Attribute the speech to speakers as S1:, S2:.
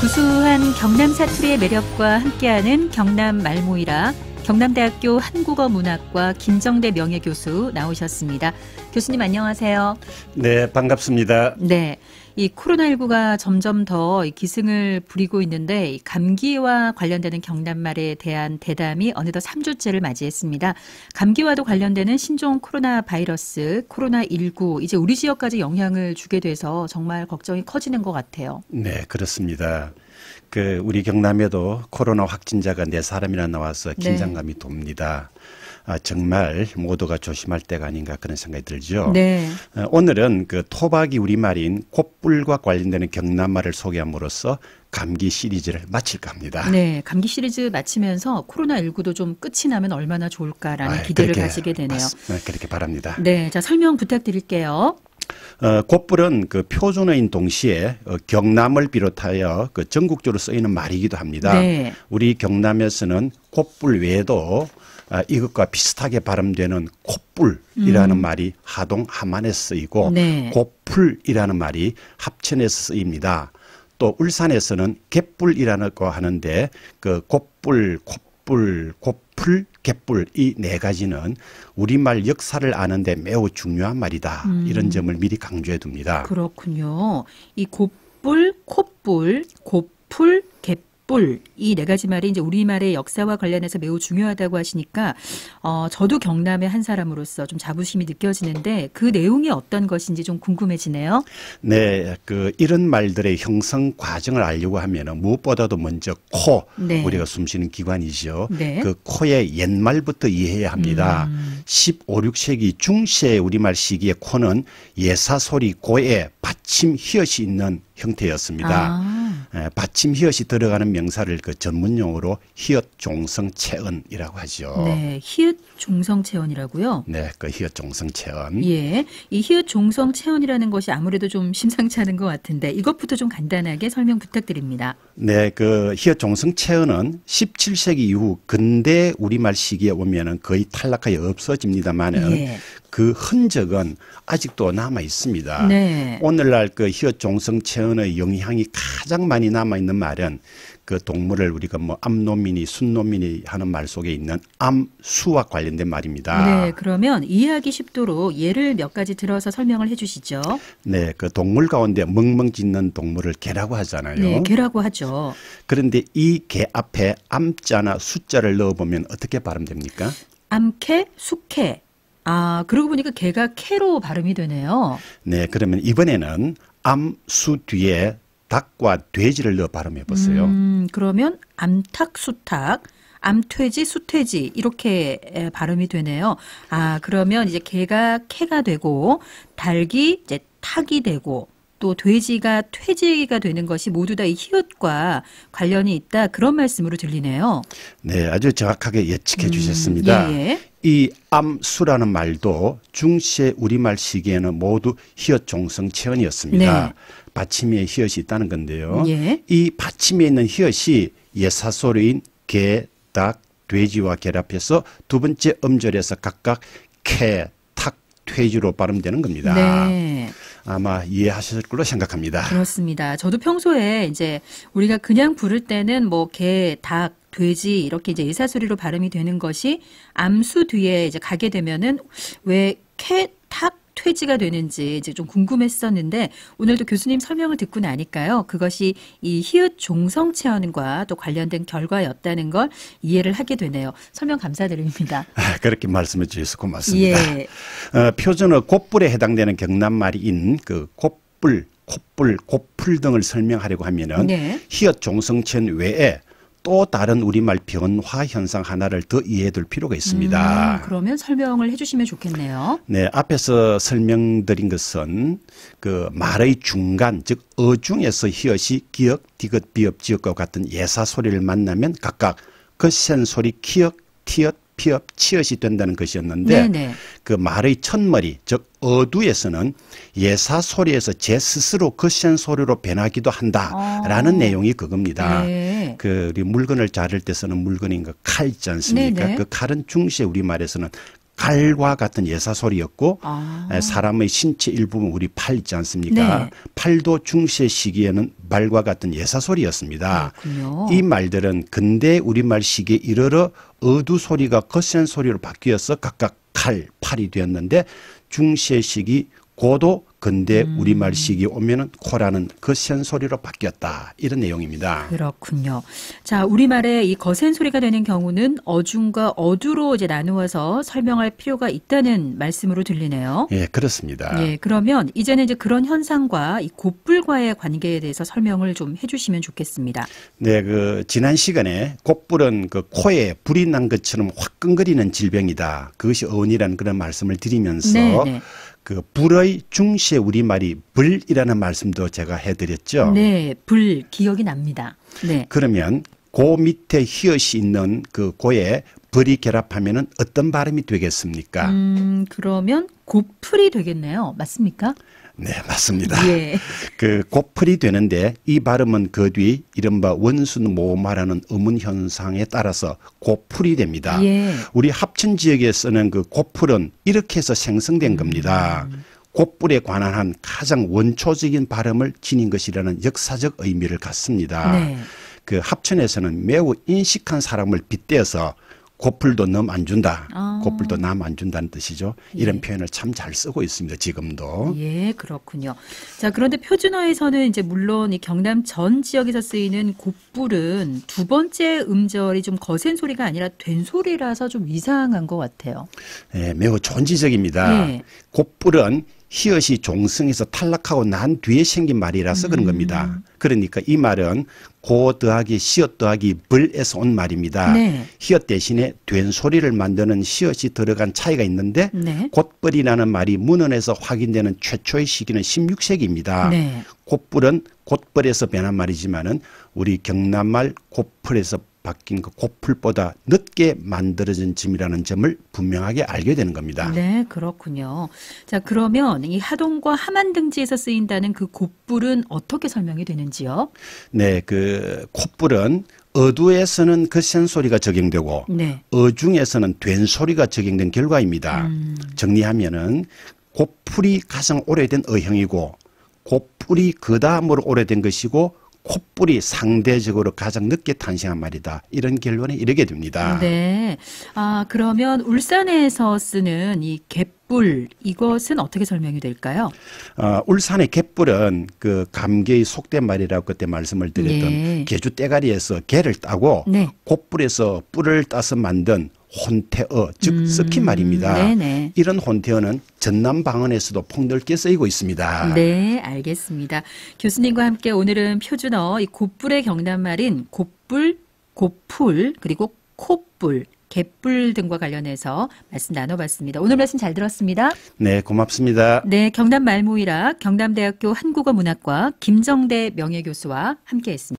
S1: 구수한 경남 사투리의 매력과 함께하는 경남 말모이라 경남대학교 한국어문학과 김정대 명예교수 나오셨습니다. 교수님 안녕하세요.
S2: 네, 반갑습니다.
S1: 네, 이 코로나19가 점점 더 기승을 부리고 있는데 이 감기와 관련되는 경남말에 대한 대담이 어느덧 3주째를 맞이했습니다. 감기와도 관련되는 신종 코로나 바이러스, 코로나19 이제 우리 지역까지 영향을 주게 돼서 정말 걱정이 커지는 것 같아요.
S2: 네, 그렇습니다. 우리 경남에도 코로나 확진자가 4사람이나 나와서 긴장감이 돕니다. 정말 모두가 조심할 때가 아닌가 그런 생각이 들죠.
S1: 네.
S2: 오늘은 토박이 우리말인 콧불과 관련되는 경남말을 소개함으로써 감기 시리즈를 마칠까 합니다.
S1: 네, 감기 시리즈 마치면서 코로나19도 좀 끝이 나면 얼마나 좋을까라는 기대를 가지게 되네요.
S2: 그렇게 바랍니다.
S1: 네, 자 설명 부탁드릴게요.
S2: 콧불은 표준어인 동시에 경남을 비롯하여 전국적으로 쓰이는 말이기도 합니다.
S1: 네.
S2: 우리 경남에서는 콧불 외에도 이것과 비슷하게 발음되는 콧불이라는 말이 하동 하만에 쓰이고
S1: 네.
S2: 콧풀이라는 말이 합천에서 쓰입니다. 또 울산에서는 갯불이라고 하는데 콧불, 콧불, 콧풀, 갯불 이 네 가지는 우리말 역사를 아는데 매우 중요한 말이다. 이런 점을 미리 강조해 둡니다.
S1: 그렇군요. 이 콧불, 콧불, 콧풀, 갯불 이 네 가지 말이 이제 우리말의 역사와 관련해서 매우 중요하다고 하시니까 저도 경남의 한 사람으로서 좀 자부심이 느껴지는데 그 내용이 어떤 것인지 좀 궁금해지네요.
S2: 네, 이런 말들의 형성 과정을 알려고 하면 무엇보다도 먼저 코,
S1: 네.
S2: 우리가 숨쉬는 기관이죠.
S1: 네.
S2: 그 코의 옛말부터 이해해야 합니다. 15, 16세기 중시의 우리말 시기의 코는 예사소리 고에 받침 히읗이 있는 형태였습니다. 받침 히읗이 들어가는 명사를 전문용어로 히읗 종성 체언이라고 하죠.
S1: 네, 히읗 종성 체언이라고요?
S2: 네, 히읗 종성 체언.
S1: 예, 이 히읗 종성 체언이라는 것이 아무래도 좀 심상치 않은 것 같은데 이것부터 좀 간단하게 설명 부탁드립니다.
S2: 네, 히읗 종성 체언은 17세기 이후 근대 우리말 시기에 오면은 거의 탈락하여 없어집니다만은
S1: 예.
S2: 그 흔적은 아직도 남아 있습니다.
S1: 네.
S2: 오늘날 히읗 종성 체언의 영향이 가장 많이 남아 있는 말은 동물을 우리가 암노미니, 순노미니 하는 말 속에 있는 암수와 관련된 말입니다.
S1: 네, 그러면 이해하기 쉽도록 예를 몇 가지 들어서 설명을 해주시죠.
S2: 네, 동물 가운데 멍멍 짖는 동물을 개라고 하잖아요.
S1: 네, 개라고 하죠.
S2: 그런데 이 개 앞에 암자나 숫자를 넣어보면 어떻게 발음됩니까?
S1: 암캐, 숙캐. 그러고 보니까 개가 캐로 발음이 되네요.
S2: 네, 그러면 이번에는 암수 뒤에 닭과 돼지를 넣어 발음해 보세요.
S1: 그러면 암탉, 수탉, 암퇴지, 수퇴지 이렇게 발음이 되네요. 그러면 이제 개가 캐가 되고 닭이 이제 탁이 되고 또 돼지가 퇴지가 되는 것이 모두 다 이 히읗과 관련이 있다 그런 말씀으로 들리네요.
S2: 네, 아주 정확하게 예측해 주셨습니다.
S1: 예.
S2: 이 암수라는 말도 중시의 우리말 시기에는 모두 히읗 종성 체언이었습니다.
S1: 네.
S2: 받침에 히읗이 있다는 건데요.
S1: 예.
S2: 이 받침에 있는 히읗이 예사소리인 개, 닭, 돼지와 결합해서 두 번째 음절에서 각각 캐, 탁, 퇴지로 발음되는 겁니다.
S1: 네.
S2: 아마 이해하셨을 걸로 생각합니다.
S1: 그렇습니다. 저도 평소에 이제 우리가 그냥 부를 때는 개, 닭, 돼지 이렇게 이제 예사소리로 발음이 되는 것이 암수 뒤에 이제 가게 되면은 왜 캐, 탁, 퇴지가 되는지 이제 좀 궁금했었는데 오늘도 교수님 설명을 듣고 나니까요. 그것이 이 히읗 종성 체언과 또 관련된 결과였다는 걸 이해를 하게 되네요. 설명 감사드립니다.
S2: 그렇게 말씀해 주셔서 고맙습니다.
S1: 예.
S2: 표준어 콧불에 해당되는 경남말인 콧불, 콧불, 콧풀 등을 설명하려고 하면은
S1: 네.
S2: 히읗 종성 체언 외에 또 다른 우리말 변화 현상 하나를 더 이해해 둘 필요가 있습니다.
S1: 그러면 설명을 해 주시면 좋겠네요.
S2: 네, 앞에서 설명드린 것은 말의 중간, 즉 어중에서 히읗이 기역, 디귿, 비읍, 지역과 같은 예사 소리를 만나면 각각 거센 소리 키역, 티읕, 피업, 치읓이 된다는 것이었는데
S1: 네네.
S2: 그 말의 첫머리 즉 어두에서는 예사 소리에서 제 스스로 거센 소리로 변하기도 한다라는 내용이 그겁니다.
S1: 네.
S2: 우리 물건을 자를 때 쓰는 물건인 칼 있지 않습니까?
S1: 네네.
S2: 그 칼은 중시의 우리말에서는 갈과 같은 예사 소리였고
S1: 아.
S2: 사람의 신체 일부분 우리 팔 있지 않습니까?
S1: 네.
S2: 팔도 중세 시기에는 말과 같은 예사 소리였습니다.
S1: 그렇군요.
S2: 이 말들은 근대 우리말 시기에 이르러 어두 소리가 거센 소리로 바뀌어서 각각 칼, 팔이 되었는데 중세 시기 고도 근대 우리말 시기에 오면은 코라는 거센 소리로 바뀌었다. 이런 내용입니다.
S1: 그렇군요. 자, 우리말의 이 거센 소리가 되는 경우는 어중과 어두로 이제 나누어서 설명할 필요가 있다는 말씀으로 들리네요.
S2: 예, 그렇습니다.
S1: 예, 그러면 이제는 이제 그런 현상과 이 곱불과의 관계에 대해서 설명을 좀 해주시면 좋겠습니다.
S2: 네, 지난 시간에 곱불은 코에 불이 난 것처럼 화끈거리는 질병이다. 그것이 어원이라는 그런 말씀을 드리면서
S1: 네.
S2: 불의 중세 우리말이 불이라는 말씀도 제가 해드렸죠.
S1: 네, 불 기억이 납니다. 네.
S2: 그러면 고 밑에 히읗이 있는 그 고에 불이 결합하면은 어떤 발음이 되겠습니까?
S1: 그러면 곱풀이 되겠네요. 맞습니까?
S2: 네, 맞습니다.
S1: 예.
S2: 고풀이 되는데 이 발음은 그 뒤 이른바 원순 모음하라는 음운 현상에 따라서 고풀이 됩니다.
S1: 예.
S2: 우리 합천 지역에 쓰는 고풀은 이렇게 해서 생성된 겁니다. 곱불에 관한 한 가장 원초적인 발음을 지닌 것이라는 역사적 의미를 갖습니다.
S1: 네.
S2: 합천에서는 매우 인식한 사람을 빗대어서 곱불도 남 안 준다. 곱불도 남 안 준다는 뜻이죠. 이런 표현을 참 잘 쓰고 있습니다. 지금도.
S1: 예, 그렇군요. 자, 그런데 표준어에서는 이제 물론 이 경남 전 지역에서 쓰이는 곱불은 두 번째 음절이 좀 거센 소리가 아니라 된 소리라서 좀 이상한 것 같아요.
S2: 네, 매우 존지적입니다.
S1: 네.
S2: 곱불은 히읗이 종성에서 탈락하고 난 뒤에 생긴 말이라서 그런 겁니다. 그러니까 이 말은 고 더하기 시옷 더하기 불에서 온 말입니다.
S1: 네.
S2: 히읗 대신에 된 소리를 만드는 시옷이 들어간 차이가 있는데
S1: 네.
S2: 곧불이라는 말이 문헌에서 확인되는 최초의 시기는 16세기입니다.
S1: 네.
S2: 곧불은 곧벌에서 변한 말이지만은 우리 경남말 곧풀에서 바뀐 곧풀보다 늦게 만들어진 점이라는 점을 분명하게 알게 되는 겁니다.
S1: 네, 그렇군요. 자, 그러면 이 하동과 함안등지에서 쓰인다는 그 곱불은 어떻게 설명이 되는지요?
S2: 네, 콧불은 어두에서는 거센 소리가 적용되고
S1: 네.
S2: 어중에서는 된 소리가 적용된 결과입니다. 정리하면은 곱풀이 가장 오래된 어형이고 곱풀이 그 다음으로 오래된 것이고 콧불이 상대적으로 가장 늦게 탄생한 말이다. 이런 결론에 이르게 됩니다.
S1: 네. 아, 그러면 울산에서 쓰는 이 갯불 이것은 어떻게 설명이 될까요?
S2: 울산의 갯불은 감개의 속된 말이라고 그때 말씀을 드렸던
S1: 네.
S2: 개주 떼가리에서 개를 따고
S1: 네.
S2: 콧불에서 뿔을 따서 만든 혼태어, 즉 섞인 말입니다.
S1: 네네.
S2: 이런 혼태어는 전남 방언에서도 폭넓게 쓰이고 있습니다.
S1: 네, 알겠습니다. 교수님과 함께 오늘은 표준어 이 곱불의 경남말인 곱불, 곱풀, 그리고 콧불, 갯불 등과 관련해서 말씀 나눠봤습니다. 오늘 말씀 잘 들었습니다.
S2: 네, 고맙습니다.
S1: 네, 경남 말모이락 경남대학교 한국어문학과 김정대 명예교수와 함께했습니다.